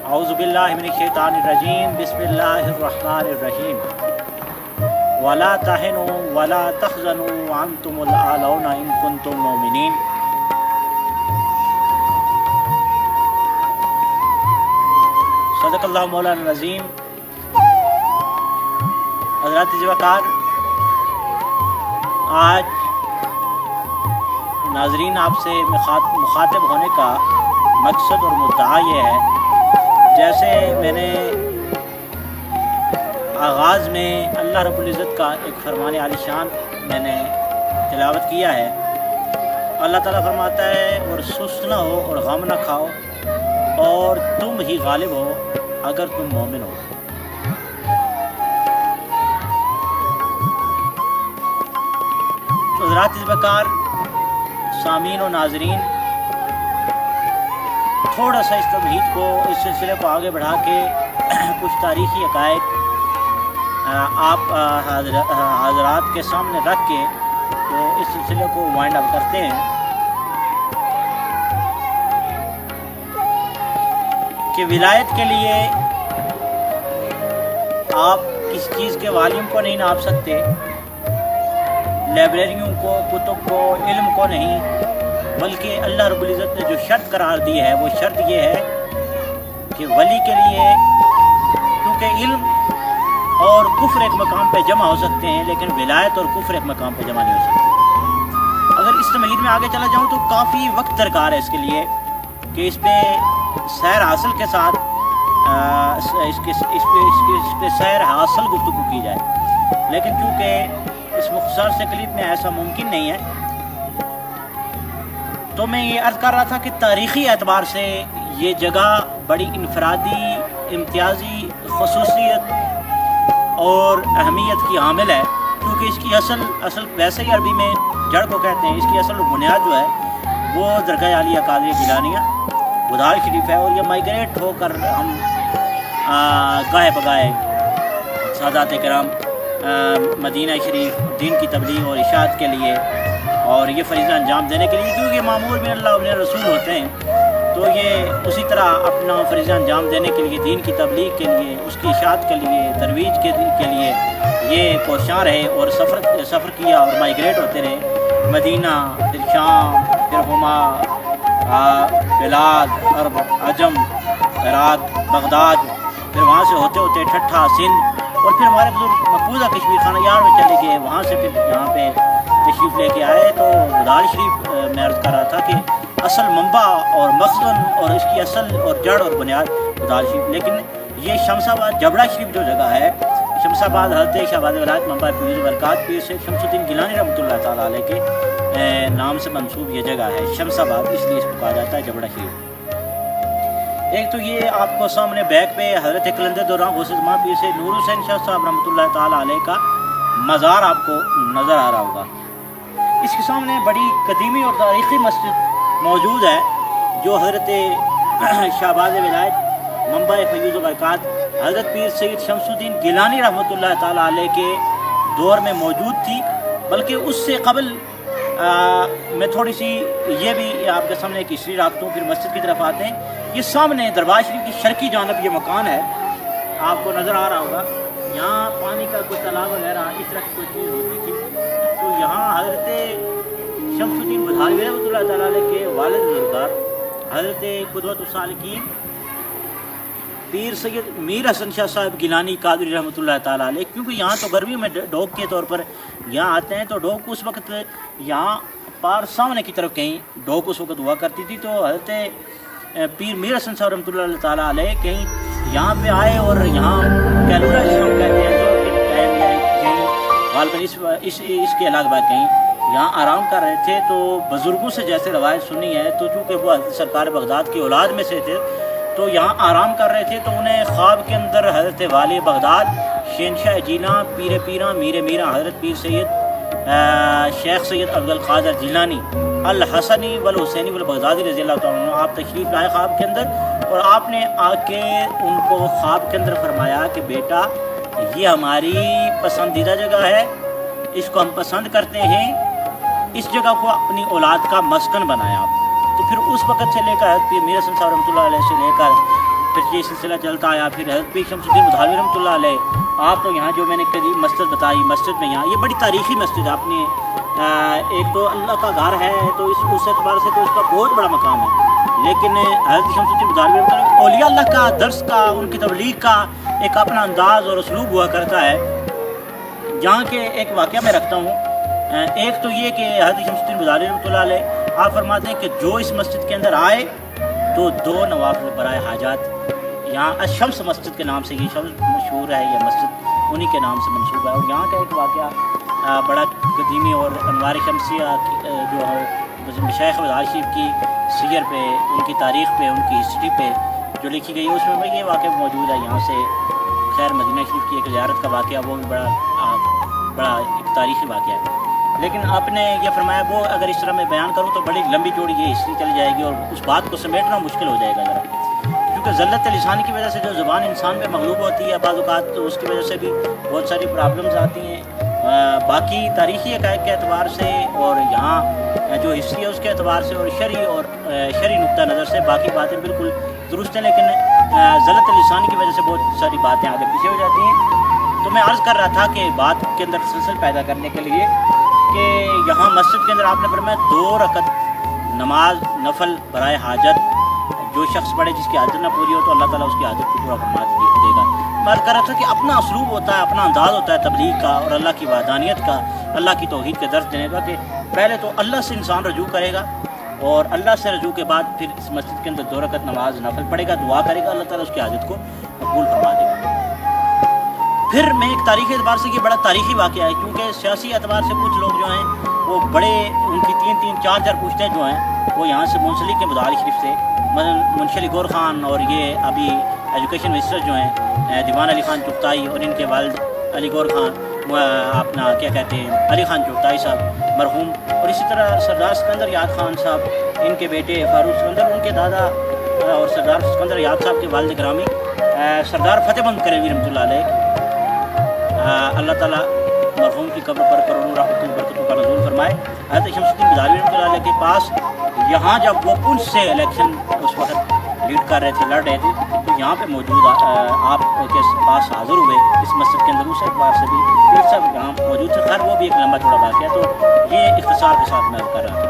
اعوذ باللہ من الشیطان الرجیم بسم اللہ الرحمن الرحیم ولا تہنوا ولا تحزنوا وانتم الاعلون ان کنتم مؤمنین۔ صدق اللہ مولانا العظیم۔ حضرات وقار، آج ناظرین آپ سے مخاطب ہونے کا مقصد اور مدعا یہ ہے، جیسے میں نے آغاز میں اللہ رب العزت کا ایک فرمان عالی شان میں نے تلاوت کیا ہے۔ اللہ تعالیٰ فرماتا ہے اور سست نہ ہو اور غم نہ کھاؤ اور تم ہی غالب ہو اگر تم مومن ہو۔ حضرات وقار، سامعین و ناظرین، تھوڑا سا اس تمہید کو، اس سلسلے کو آگے بڑھا کے کچھ تاریخی حقائق آپ حضرات کے سامنے رکھ کے تو اس سلسلے کو وائنڈ اپ کرتے ہیں کہ ولایت کے لیے آپ کس چیز کے والیوم کو نہیں ناپ سکتے، لائبریریوں کو، کتب کو، علم کو نہیں، بلکہ اللہ رب العزت نے جو شرط قرار دی ہے وہ شرط یہ ہے کہ ولی کے لیے، کیونکہ علم اور کفر ایک مقام پہ جمع ہو سکتے ہیں لیکن ولایت اور کفر ایک مقام پہ جمع نہیں ہو سکتے۔ اگر اس تمہید میں آگے چلا جاؤں تو کافی وقت درکار ہے اس کے لیے کہ اس پہ سیر حاصل کے ساتھ اس پہ سیر حاصل گفتگو کی جائے، لیکن چونکہ اس مختصر سے کلپ میں ایسا ممکن نہیں ہے، تو میں یہ عرض کر رہا تھا کہ تاریخی اعتبار سے یہ جگہ بڑی انفرادی، امتیازی خصوصیت اور اہمیت کی حامل ہے، کیونکہ اس کی اصل ویسے ہی عربی میں جڑ کو کہتے ہیں، اس کی اصل بنیاد جو ہے وہ درگاہ عالیہ قادریہ گیلانیہ بدال شریف ہے، اور یہ مائیگریٹ ہو کر ہم گاہے بگاہے سادات کرام مدینہ شریف دین کی تبلیغ اور اشاعت کے لیے اور یہ فریضہ انجام دینے کے لیے، کیونکہ مامور من اللہ و رسول ہوتے ہیں، تو یہ اسی طرح اپنا فریضہ انجام دینے کے لیے، دین کی تبلیغ کے لیے، اس کی اشاعت کے لیے، ترویج کے لیے یہ کوشاں رہے اور سفر کیا اور مائیگریٹ ہوتے رہے، مدینہ، پھر شام، پھر ہما، بلاد، عرب، عجم، عراق، بغداد، پھر وہاں سے ہوتے ہوتے ٹھٹھا، سندھ، اور پھر ہمارے بزرگ مقبوضہ کشمیر خانہ یار میں چلے گئے، وہاں سے پھر یہاں پہ تشریف لے کے آئے۔ تو بدال شریف میں عرض کر رہا تھا کہ اصل منبع اور مخزن اور اس کی اصل اور جڑ اور بنیاد بدال شریف، لیکن یہ شمس آباد جبڑا شریف جو جگہ ہے، شمس آباد حضرت شہباز ولایت منبع فیض و برکات پیر سے شمس الدین گیلانی رحمۃ اللہ تعالیٰ علیہ کے نام سے منسوب یہ جگہ ہے شمس آباد، اس لیے اس کو کہا جاتا ہے جبڑا شریف۔ ایک تو یہ آپ کو سامنے بیک پہ حضرت قلندر دوران غوث زمان پیر سے نور حسین شاہ صاحب رحمۃ اللہ تعالیٰ علیہ کا مزار آپ کو نظر آ رہا ہوگا۔ اس کے سامنے بڑی قدیمی اور تاریخی مسجد موجود ہے جو حضرت شہباز ولایت منبع فیض و برکات حضرت پیر سید شمس الدین گیلانی رحمۃ اللہ تعالیٰ علیہ کے دور میں موجود تھی، بلکہ اس سے قبل میں تھوڑی سی یہ بھی آپ کے سامنے ایک ہسٹری رکھتا ہوں، پھر مسجد کی طرف آتے ہیں۔ یہ سامنے دربار شریف کی شرقی جانب یہ مکان ہے، آپ کو نظر آ رہا ہوگا، یہاں پانی کا کوئی تالاب وغیرہ اس طرح کی کوئی چیز ہوتی تھی، تو یہاں حضرت شمس الدین بدھالوی رحمۃ اللہ تعالیٰ علیہ کے والد بزرگار حضرت قدوۃ السالکین پیر سید میر حسن شاہ صاحب گیلانی قادری رحمۃ اللہ تعالیٰ علیہ، کیونکہ یہاں تو گرمی میں ڈوک کے طور پر یہاں آتے ہیں، تو ڈوک اس وقت یہاں پار سامنے کی طرف کہیں ڈوک اس وقت ہوا کرتی تھی، تو حضرت پیر میر حسن صاحب رحمۃ اللہ تعالیٰ علیہ کہیں یہاں پہ آئے اور یہاں کیلورا کہتے ہیں کہیں غالباً اس کے علاقہ کہیں یہاں آرام کر رہے تھے، تو بزرگوں سے جیسے روایت سنی ہے، تو چونکہ وہ حضرت سرکار بغداد کی اولاد میں سے تھے، تو یہاں آرام کر رہے تھے، تو انہیں خواب کے اندر حضرت والی بغداد شہنشاہ جیلاں پیر پیراں میر میراں حضرت پیر سید شیخ سید عبد القادر جیلانی الحسنی والحسینی والبغدادی رضی اللہ تعالیٰ عنہ آپ تشریف لائے خواب کے اندر، اور آپ نے آ کے ان کو خواب کے اندر فرمایا کہ بیٹا یہ ہماری پسندیدہ جگہ ہے، اس کو ہم پسند کرتے ہیں، اس جگہ کو اپنی اولاد کا مسکن بنایا آپ۔ تو پھر اس وقت سے لے کر پیر میر حسن صاحب رحمۃ اللہ علیہ سے لے کر پھر یہ سلسلہ چلتا آیا. پھر حضرت پیر شمس الدین مدھاوی رحمۃ اللہ علیہ آپ تو یہاں جو میں نے قریب مسجد بتائی, مسجد میں یہاں یہ بڑی تاریخی مسجد ہے. آپ نے ایک تو اللہ کا گھر ہے تو اس اعتبار سے تو اس کا بہت بڑا مقام ہے. لیکن حضرت شمس الدین مدھاوی رحمۃ اللہ اولیاء اللہ کا درس کا, ان کی تبلیغ کا ایک اپنا انداز اور اسلوب ہوا کرتا ہے. جہاں کے ایک واقعہ میں رکھتا ہوں. ایک تو یہ کہ حضرت شمس الدین مدھاوی رحمۃ اللہ علیہ آپ فرماتے ہیں کہ جو اس مسجد کے اندر آئے تو 2 نوافل برائے حاجات, یہاں الشمس مسجد کے نام سے یہ شمس مشہور ہے, یہ مسجد انہی کے نام سے منسوب ہے. اور یہاں کا ایک واقعہ بڑا قدیمی اور انوار شمسیہ جو ہے مشائخ مزار شریف کی سیر پہ, ان کی تاریخ پہ, ان کی ہسٹری پہ جو لکھی گئی ہے اس میں یہ واقعہ موجود ہے. یہاں سے خیر مدینہ شریف کی ایک زیارت کا واقعہ, وہ بھی بڑا ایک تاریخی واقعہ ہے. لیکن آپ نے یہ فرمایا وہ اگر اس طرح میں بیان کروں تو بڑی لمبی چوڑی یہ ہسٹری چلی جائے گی اور اس بات کو سمیٹنا مشکل ہو جائے گا ذرا, کیونکہ ذلت لسان کی وجہ سے جو زبان انسان پہ مغلوب ہوتی ہے بعض اوقات, تو اس کی وجہ سے بھی بہت ساری پرابلمز آتی ہیں. باقی تاریخی حقائق کے اعتبار سے اور یہاں جو ہسٹری ہے اس کے اعتبار سے اور شرعی نقطہ نظر سے باقی باتیں بالکل درست ہیں, لیکن ذلت لسان کی وجہ سے بہت ساری باتیں آگے پیچھے ہو جاتی ہیں. تو میں عرض کر رہا تھا کہ بات کے اندر تسلسل پیدا کرنے کے لیے کہ یہاں مسجد کے اندر آپ نے فرمایا 2 رکعت نماز نفل برائے حاجت, جو شخص پڑھے جس کی حاجت نہ پوری ہو تو اللہ تعالیٰ اس کی حاجت کو پورا فرما دے گا. میں عرض کر رہا تھا کہ اپنا اسلوب ہوتا ہے, اپنا انداز ہوتا ہے تبلیغ کا اور اللہ کی وحدانیت کا, اللہ کی توحید کے درس دینے کا, کہ پہلے تو اللہ سے انسان رجوع کرے گا اور اللہ سے رجوع کے بعد پھر اس مسجد کے اندر 2 رکعت نماز نفل پڑھے گا, دعا کرے گا, اللہ تعالیٰ اس کی حاجت کو قبول فرما دے گا. پھر میں ایک تاریخی اعتبار سے یہ بڑا تاریخی واقعہ ہے, کیونکہ سیاسی اعتبار سے کچھ لوگ جو ہیں وہ بڑے ان کی 3-3 4-4 پوچھتے جو ہیں وہ یہاں سے منسلک کے مدار شریف سے, منشی علی گور خان اور یہ ابھی ایجوکیشن منسٹر جو ہیں دیوان علی خان چغتائی اور ان کے والد علی گور خان اپنا کیا کہتے ہیں علی خان چغتائی صاحب مرحوم, اور اسی طرح سردار سکندر یاد خان صاحب ان کے بیٹے فاروق سکندر, ان کے دادا اور سردار سکندر یاد صاحب کے والد گرامی سردار فتح مند کریمی رحمۃ اللہ علیہ, اللہ تعالیٰ مرحوم کی قبر پر کروں رحمتوں برکتوں کا نزول فرمائے. حضرت شمس الدین مدھاوی رحمۃ اللہ علیہ کے پاس یہاں جب وہ ان سے الیکشن اس وقت لیڈ کر رہے تھے, لڑ رہے تھے, تو یہاں پہ موجود آپ کے پاس حاضر ہوئے اس مسجد کے اندر. اس اعتبار سے بھی پھر سب یہاں موجود تھے. خیر وہ بھی ایک لمبا چوڑا واقعہ ہے, تو یہ اختصار کے ساتھ میں کر رہا تھا.